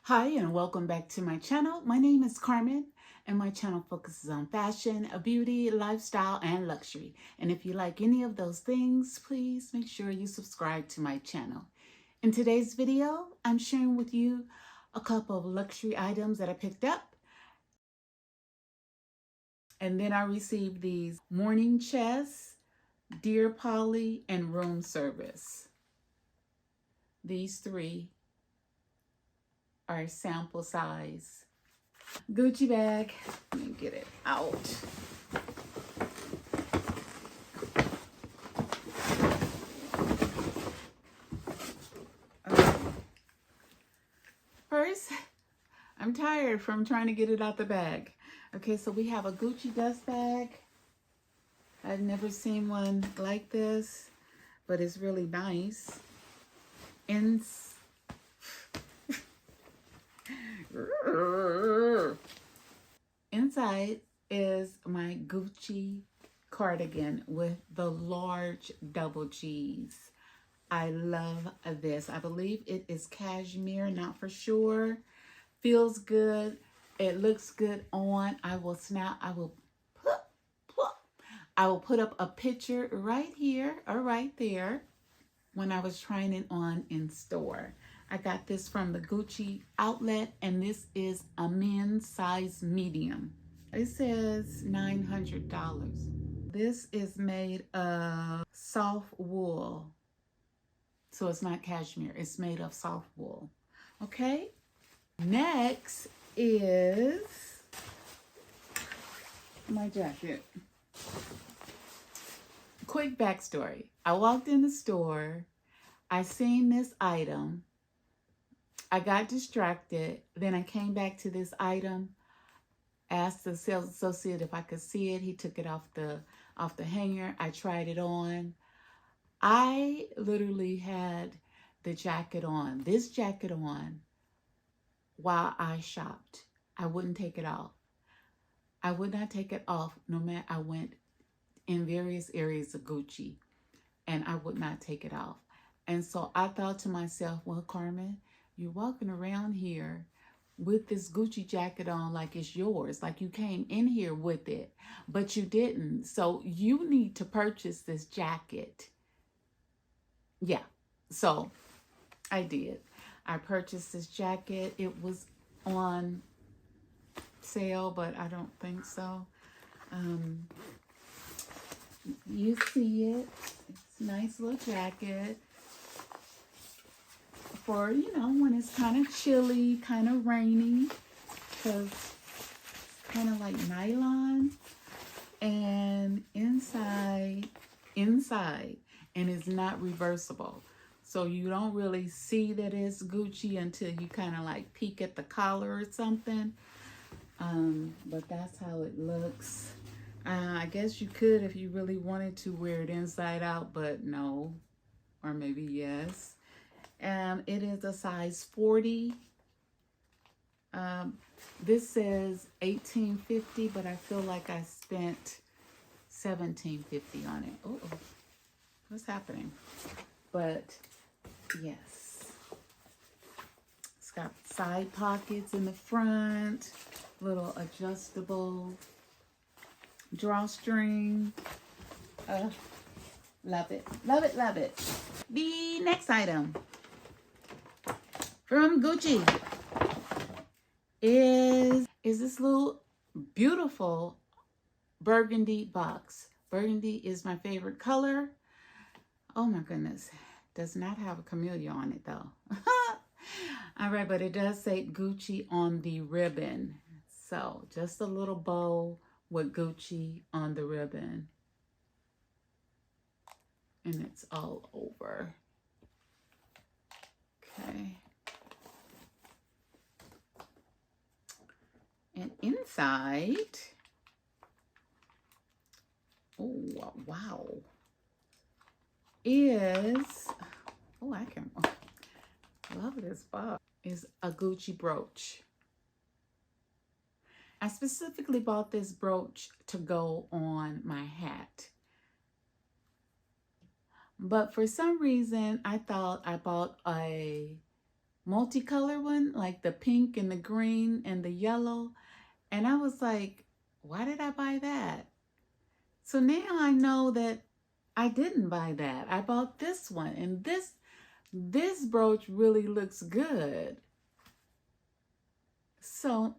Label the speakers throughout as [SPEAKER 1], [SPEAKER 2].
[SPEAKER 1] Hi and welcome back to my channel. My name is Carmen and my channel focuses on fashion, beauty, lifestyle, and luxury. And if you like any of those things, please make sure you subscribe to my channel. In today's video, I'm sharing with you a couple of luxury items that I picked up. And then I received these morning chest, deer poly, and room service. These three are sample size. Gucci bag. Let me get it out. First, I'm tired from trying to get it out the bag. Okay, so we have a Gucci dust bag. I've never seen one like this, but it's really nice. Inside is my Gucci cardigan with the large double G's. I love this. I believe it is cashmere, not for sure. Feels good. It looks good on. I will put up a picture right here or right there when I was trying it on in store. I got this from the Gucci outlet, and this is a men's size medium. It says $900. This is made of soft wool. So it's not cashmere, it's made of soft wool. Okay? Next is my jacket. Quick backstory. I walked in the store, I seen this item, I got distracted, then I came back to this item, asked the sales associate if I could see it. He took it off the hanger. I tried it on. I literally had the jacket on, this jacket on, while I shopped. I wouldn't take it off. I would not take it off no matter. I went in various areas of Gucci and I would not take it off. And so I thought to myself, well, Carmen, you're walking around here with this Gucci jacket on like it's yours, like you came in here with it, but you didn't. So you need to purchase this jacket. Yeah, so I did. I purchased this jacket. It was on sale, but I don't think so. You see it. It's a nice little jacket for, when it's kind of chilly, kind of rainy, because it's kind of like nylon. And inside, and it's not reversible. So you don't really see that it's Gucci until you kind of like peek at the collar or something. But that's how it looks. I guess you could, if you really wanted to, wear it inside out, but no, or maybe yes. It is a size 40. This says $18.50, but I feel like I spent $17.50 on it. Oh, what's happening? But yes, it's got side pockets in the front, little adjustable drawstring. Love it, love it, love it. The next item from Gucci is this little beautiful burgundy box. Burgundy is my favorite color. Oh my goodness. Does not have a camellia on it though. All right, but it does say Gucci on the ribbon. So just a little bow with Gucci on the ribbon. And it's all over. Okay. And inside, oh, wow, is, love this box, is a Gucci brooch. I specifically bought this brooch to go on my hat. But for some reason, I thought I bought a multicolor one, like the pink and the green and the yellow. And I was like, why did I buy that? So now I know that I didn't buy that. I bought this one, and this brooch really looks good. So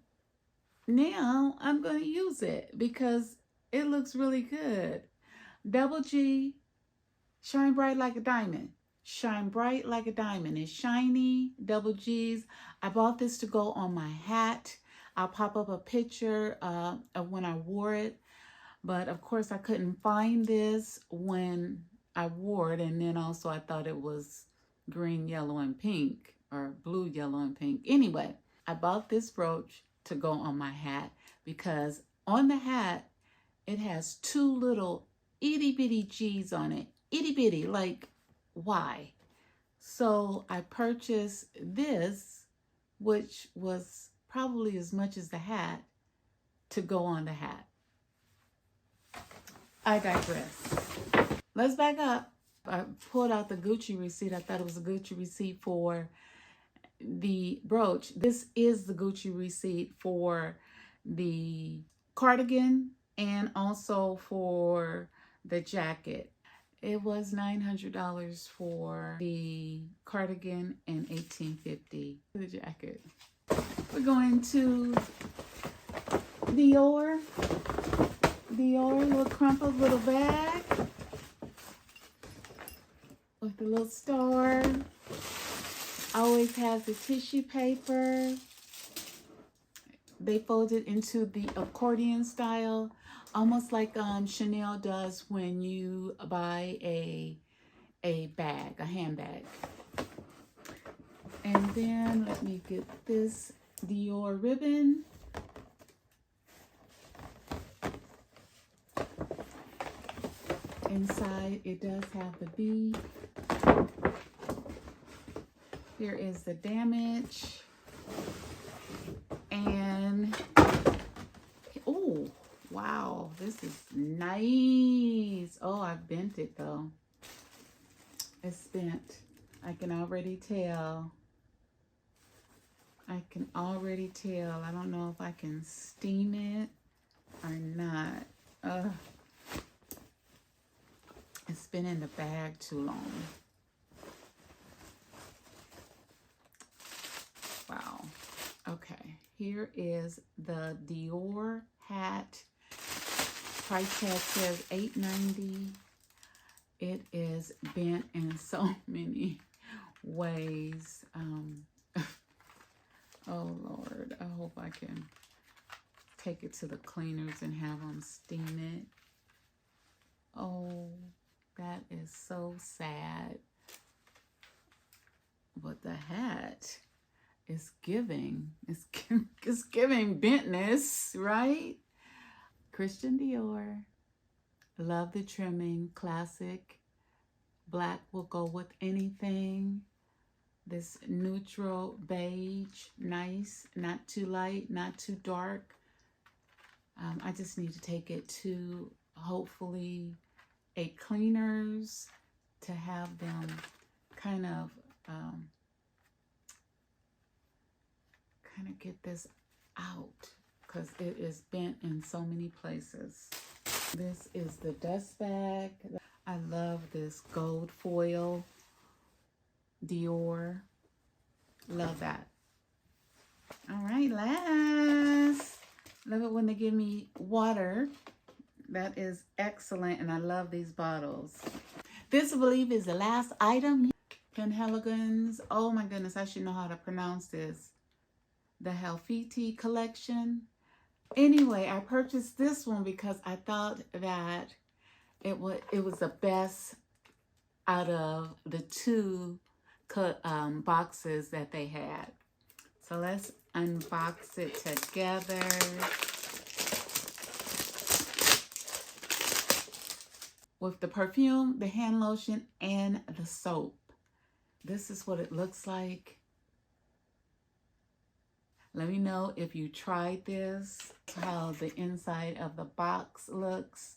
[SPEAKER 1] now I'm going to use it because it looks really good. Double G, shine bright like a diamond. Shine bright like a diamond. It's shiny, double G's. I bought this to go on my hat. I'll pop up a picture of when I wore it. But of course I couldn't find this when I wore it. And then also I thought it was green, yellow, and pink, or blue, yellow, and pink. Anyway, I bought this brooch to go on my hat because on the hat, it has two little itty bitty G's on it. Itty bitty, like, why? So I purchased this, which was probably as much as the hat, to go on the hat. I digress. Let's back up. I pulled out the Gucci receipt. I thought it was a Gucci receipt for the brooch. This is the Gucci receipt for the cardigan and also for the jacket. It was $900 for the cardigan and $1,850 for the jacket. We're going to Dior. Dior, little crumpled little bag with the little star. Always has the tissue paper. They fold it into the accordion style, almost like Chanel does when you buy a bag, a handbag. And then let me get this Dior ribbon. Inside it does have the B. Here is the damage. And oh wow, this is nice. Oh, I bent it though. It's bent. I can already tell. I can already tell. I don't know if I can steam it or not. Ugh. It's been in the bag too long. Wow. Okay. Here is the Dior hat. Price tag says $8.90. It is bent in so many ways. Oh Lord, I hope I can take it to the cleaners and have them steam it. Oh, that is so sad. But the hat is giving, it's giving bentness, right? Christian Dior. Love the trimming, classic. Black will go with anything. This neutral beige, nice, not too light, not too dark. I just need to take it to hopefully a cleaners to have them kind of get this out because it is bent in so many places. This is the dust bag. I love this gold foil Dior. Love that. All right, last. Love it when they give me water. That is excellent, and I love these bottles. This, I believe, is the last item. Cardigan's. Oh my goodness, I should know how to pronounce this. The Helfiti collection. Anyway, I purchased this one because I thought that it was the best out of the two boxes that they had. So let's unbox it together. With the perfume, the hand lotion, and the soap. This is what it looks like. Let me know if you tried this, how the inside of the box looks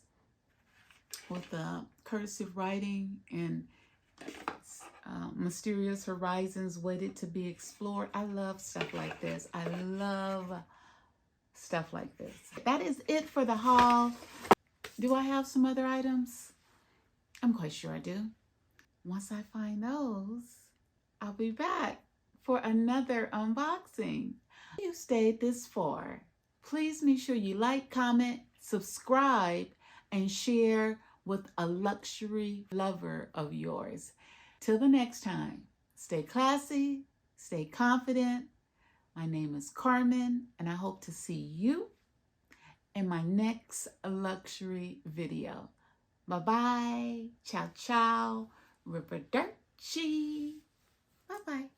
[SPEAKER 1] with the cursive writing, and Mysterious Horizons Waited to Be Explored. I love stuff like this. I love stuff like this. That is it for the haul. Do I have some other items? I'm quite sure I do. Once I find those, I'll be back for another unboxing. If you stayed this far, please make sure you like, comment, subscribe, and share with a luxury lover of yours. Till the next time, stay classy, stay confident. My name is Carmen, and I hope to see you in my next luxury video. Bye-bye. Ciao, ciao. Arrivederci. Bye-bye.